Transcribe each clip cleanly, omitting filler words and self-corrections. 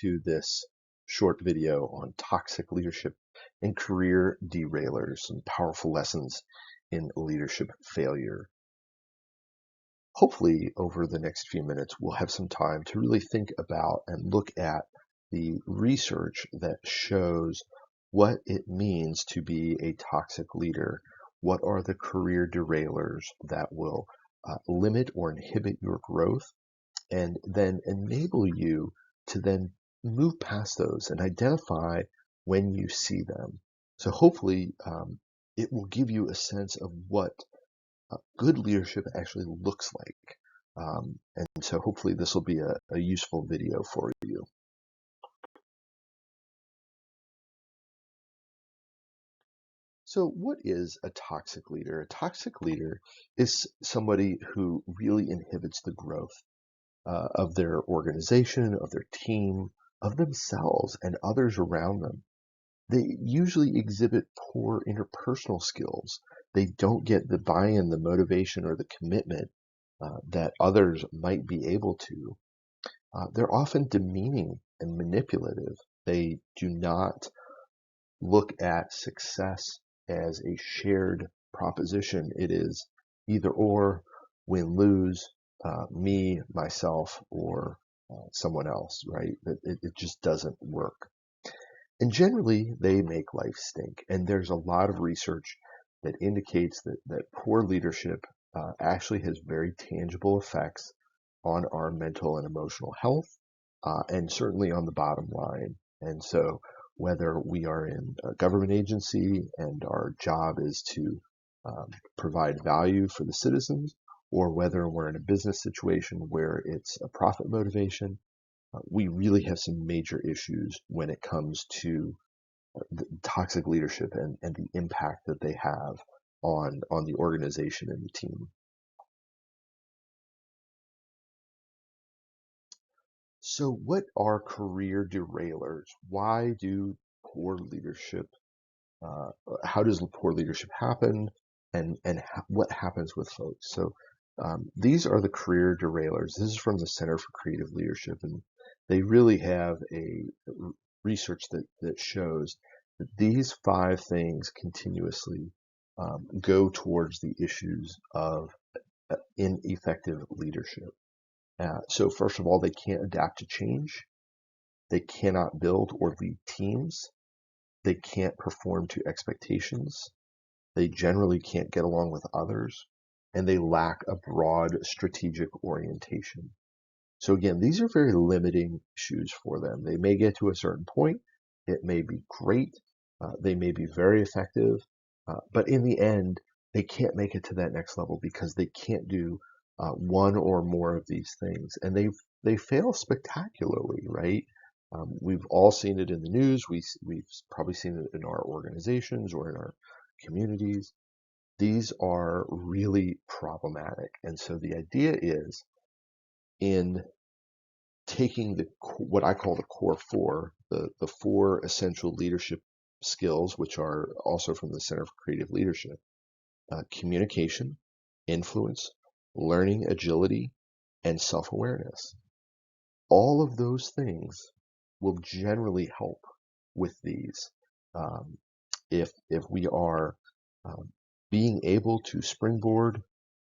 to this short video on toxic leadership and career derailers, some powerful lessons in leadership failure. Hopefully, over the next few minutes, we'll have some time to really think about and look at the research that shows what it means to be a toxic leader. What are the career derailers that will limit or inhibit your growth, and then enable you to then move past those and identify when you see them. So hopefully it will give you a sense of what good leadership actually looks like. And so hopefully this will be a useful video for you. So what is a toxic leader? A toxic leader is somebody who really inhibits the growth of their organization, of their team, of themselves and others around them. They usually exhibit poor interpersonal skills. They don't get the buy-in, the motivation, or the commitment that others might be able to. They're often demeaning and manipulative. They do not look at success as a shared proposition. It is either or, win, lose, me, myself, or someone else, right? It just doesn't work. And generally, they make life stink. And there's a lot of research that indicates that poor leadership actually has very tangible effects on our mental and emotional health, and certainly on the bottom line. And so whether we are in a government agency and our job is to provide value for the citizens, or whether we're in a business situation where it's a profit motivation, we really have some major issues when it comes to toxic leadership and the impact that they have on the organization and the team. So what are career derailers? Why do poor leadership, how does poor leadership happen, and what happens with folks? So these are the career derailers. This is from the Center for Creative Leadership, and they really have a research that shows that these 5 things continuously go towards the issues of ineffective leadership. So first of all, they can't adapt to change. They cannot build or lead teams. They can't perform to expectations. They generally can't get along with others, and they lack a broad strategic orientation. So again, these are very limiting issues for them. They may get to a certain point. It may be great. They may be very effective. But in the end, they can't make it to that next level because they can't do one or more of these things. And they fail spectacularly, right? We've all seen it in the news. We've probably seen it in our organizations or in our communities. These are really problematic. And so the idea is, in taking what I call the core 4, the 4 essential leadership skills, which are also from the Center for Creative Leadership: communication, influence, learning agility, and self-awareness. All of those things will generally help with these. If we are being able to springboard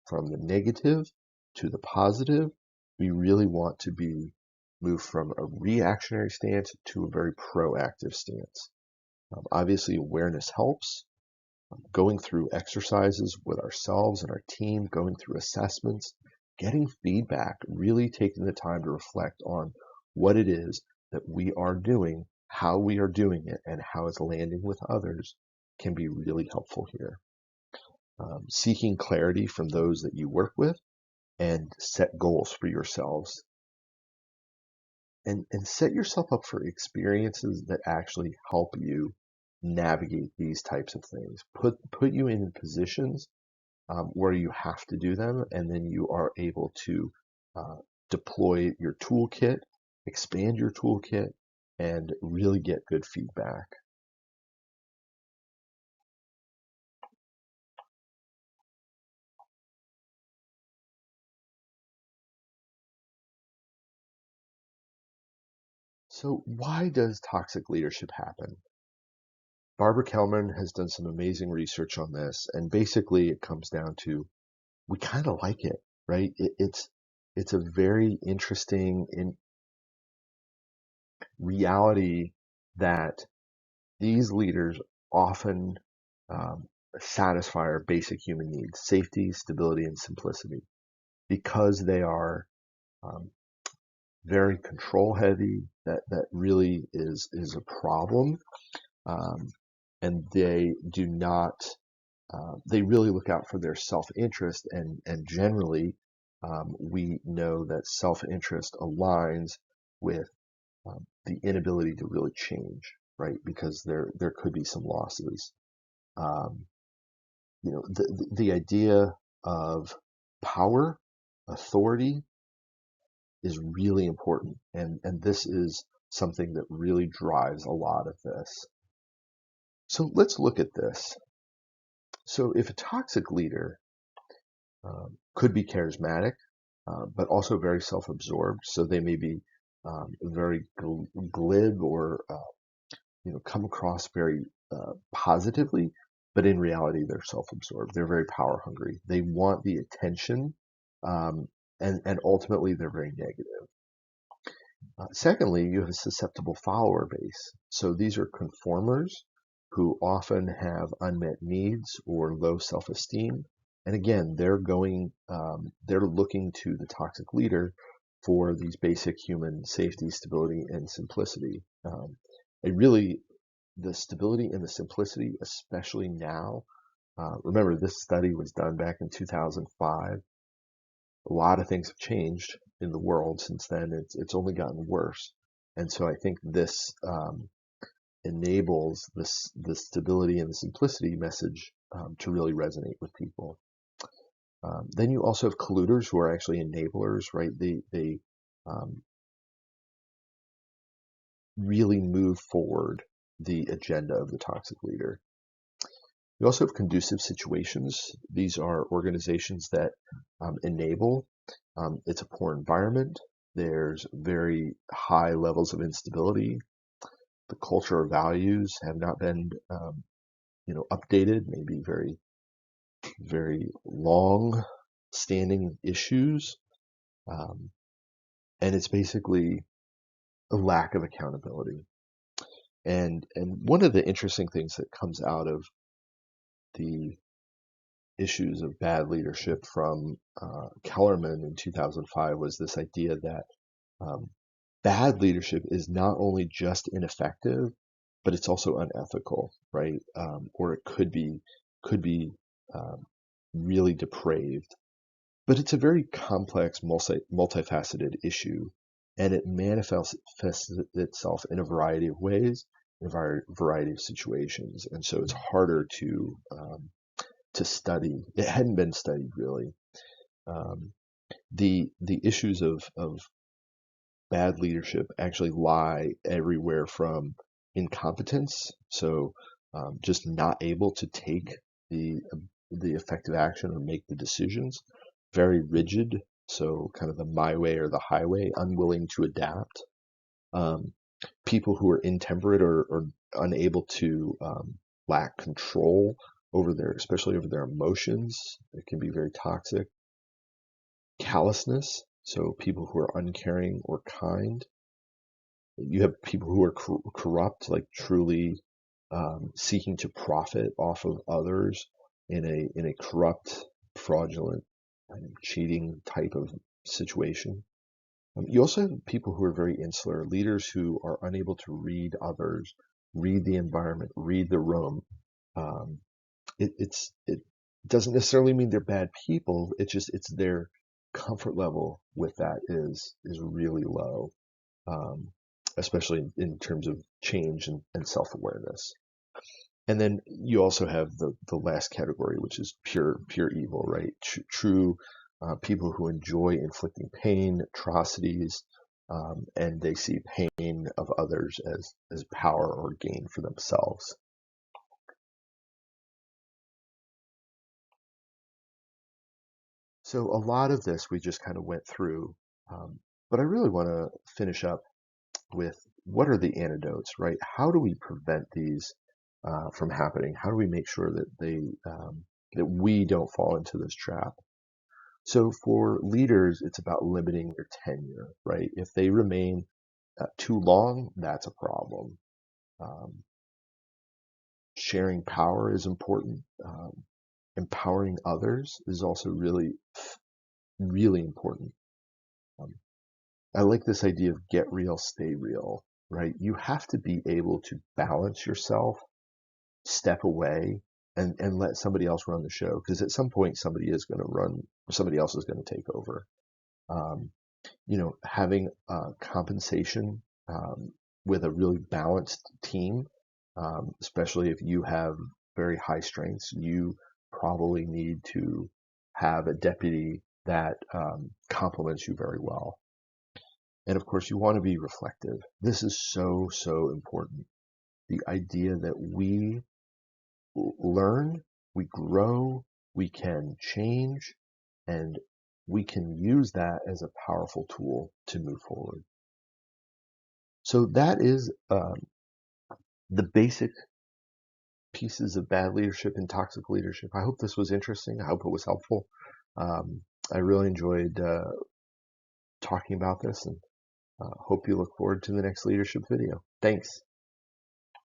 from the negative to the positive, we really want to be moved from a reactionary stance to a very proactive stance. Obviously, awareness helps. Going through exercises with ourselves and our team, going through assessments, getting feedback, really taking the time to reflect on what it is that we are doing, how we are doing it, and how it's landing with others can be really helpful here. Seeking clarity from those that you work with, and set goals for yourselves. And set yourself up for experiences that actually help you navigate these types of things. Put you in positions where you have to do them, and then you are able to deploy your toolkit, expand your toolkit, and really get good feedback. So why does toxic leadership happen? Barbara Kellman has done some amazing research on this, and basically it comes down to we kind of like it, right? It's a very interesting in reality that these leaders often um, satisfy our basic human needs: safety, stability, and simplicity, because they are um, very control heavy. That really is a problem, um, and they do not. They really look out for their self-interest, and generally, we know that self-interest aligns with the inability to really change, right? Because there could be some losses. Um, the idea of power, authority is really important, and this is something that really drives a lot of this. So let's look at this. So if a toxic leader could be charismatic, but also very self-absorbed, so they may be very glib or come across very positively, but in reality they're self-absorbed. They're very power hungry. They want the attention, um, and ultimately they're very negative. Secondly, you have a susceptible follower base. So these are conformers who often have unmet needs or low self-esteem. And again, they're looking to the toxic leader for these basic human safety, stability, and simplicity. Really, the stability and the simplicity, especially now. Remember, this study was done back in 2005. A lot of things have changed in the world since then. It's only gotten worse, and so I think this enables the stability and the simplicity message to really resonate with people. Then you also have colluders who are actually enablers, right? They um, really move forward the agenda of the toxic leader. You also have conducive situations. These are organizations that enable. It's a poor environment. There's very high levels of instability. The culture or values have not been, updated. Maybe very, very long-standing issues, um, and it's basically a lack of accountability. And one of the interesting things that comes out of the issues of bad leadership from Kellerman in 2005 was this idea that um, bad leadership is not only just ineffective, but it's also unethical, right? Or it could be um, really depraved. But it's a very complex, multifaceted issue, and it manifests itself in a variety of ways, in a variety of situations, and so it's harder to study. It hadn't been studied really. Um, the issues of bad leadership actually lie everywhere from incompetence, so just not able to take the effective action or make the decisions, very rigid, so kind of the my way or the highway, unwilling to adapt. Um, People who are intemperate or unable to lack control over especially over their emotions, it can be very toxic. Callousness, so people who are uncaring or kind. You have people who are corrupt, like truly seeking to profit off of others in a corrupt, fraudulent, cheating type of situation. You also have people who are very insular, leaders who are unable to read others, read the environment, read the room. Um, it doesn't necessarily mean they're bad people. It's their comfort level with that is really low, um, especially in terms of change and self-awareness. And then you also have the last category, which is pure evil, right? True people who enjoy inflicting pain, atrocities, and they see pain of others as power or gain for themselves. So a lot of this we just kind of went through, but I really want to finish up with what are the antidotes, right? How do we prevent these from happening? How do we make sure that that we don't fall into this trap? So for leaders, it's about limiting their tenure, right? If they remain too long, that's a problem. Um, Sharing power is important. Empowering others is also really important. Um, I like this idea of get real, stay real, right? You have to be able to balance yourself, step away, and let somebody else run the show. Because at some point, somebody else is going to take over. Um, Having compensation with a really balanced team, especially if you have very high strengths, you probably need to have a deputy that complements you very well. And of course, you want to be reflective. This is so, so important. The idea that we learn, we grow, we can change, and we can use that as a powerful tool to move forward. So that is the basic pieces of bad leadership and toxic leadership. I hope this was interesting. I hope it was helpful. Um, I really enjoyed talking about this, and hope you look forward to the next leadership video. Thanks.